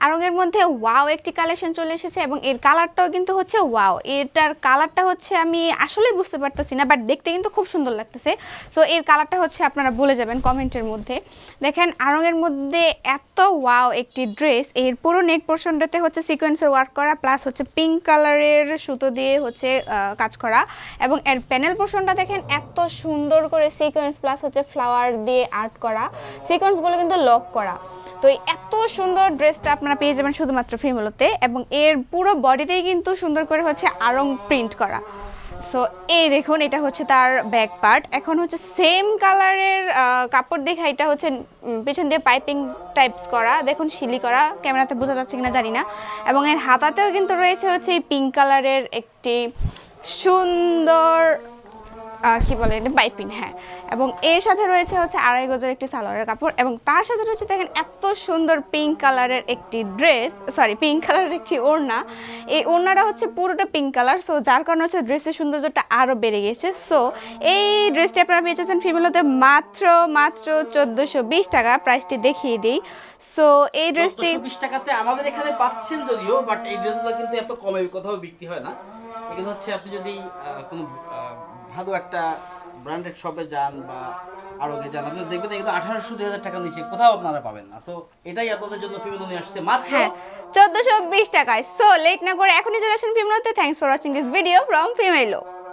আড়ং-এর মধ্যে ওয়াও একটি কালেকশন চলে এসেছে এবং এর কালারটাও কিন্তু হচ্ছে ওয়াও। এটার কালারটা হচ্ছে আমি আসলে বুঝতে পারতেছি না, বাট দেখতে কিন্তু খুব সুন্দর লাগতেছে। সো এর কালারটা হচ্ছে আপনারা বলে যাবেন কমেন্টের মধ্যে। দেখেন আড়ং-এর মধ্যে এত ওয়াও একটি ড্রেস, এর পুরো নেক পোর্শনটাতে হচ্ছে সিকোয়েন্সের ওয়ার্ক করা, প্লাস হচ্ছে পিঙ্ক কালারের সুতো দিয়ে হচ্ছে কাজ করা, এবং এর প্যানেল পোর্শনটা দেখেন এত সুন্দর করে সিকোয়েন্স প্লাস হচ্ছে ফ্লাওয়ার দিয়ে আর্ট করা, সিকোয়েন্সগুলো কিন্তু লক করা। তো এই এত সুন্দর ড্রেসটা আপনারা পেয়ে যাবেন শুধুমাত্র ফিমেলোতে, এবং এর পুরো বডিতেই কিন্তু সুন্দর করে হচ্ছে আড়ং প্রিন্ট করা। সো এই দেখুন, এটা হচ্ছে তার ব্যাক পার্ট। এখন হচ্ছে সেম কালারের কাপড় দেখা, এটা হচ্ছে পেছন দিয়ে পাইপিং টাইপস করা, দেখুন শিলি করা, ক্যামেরাতে বোঝা যাচ্ছে কিনা জানি না। এবং এর হাতাতেও কিন্তু রয়েছে হচ্ছে এই পিঙ্ক কালারের একটি সুন্দর কি বলে এটা, পাইপিং, হ্যাঁ। এবং এর সাথে রয়েছে হচ্ছে 2.5 গজের একটি সালোয়ারের কাপড়, এবং তার সাথে রয়েছে দেখেন এত সুন্দর পিঙ্ক কালারের একটি ড্রেস, সরি পিঙ্ক কালারের একটি ওড়না। এই ওড়নাটা হচ্ছে পুরোটা পিঙ্ক কালার, সো যার কারণে হচ্ছে ড্রেসের সৌন্দর্যটা আরও বেড়ে গেছে। সো এই ড্রেসটি আপনারা পেয়ে যাচ্ছেন ফিমেলতে মাত্র 1420 টাকা। প্রাইসটি দেখিয়ে দিই। সো এই ড্রেসটি 1420 টাকাতে আমাদের এখানে পাচ্ছেন যদিও, বাট এই ড্রেসগুলো কিন্তু এত কমে কোথাও বিক্রি হয় না। এগুলো হচ্ছে আপনি যদি কোনো ভালো একটা ব্র্যান্ডেড শপে যান বা আড়ঙে যান, আপনি দেখবেন এগুলো 1800-2000 টাকার নিচে কোথাও আপনারা পাবেন না। সো এটাই আপনাদের জন্য ফিমেল নিয়ে আসছে মাত্র 1420 টাকায়। সো লেট না করে এখনই চলে আসুন ফিমেলতে। Thanks for watching this video from ফিমেলো।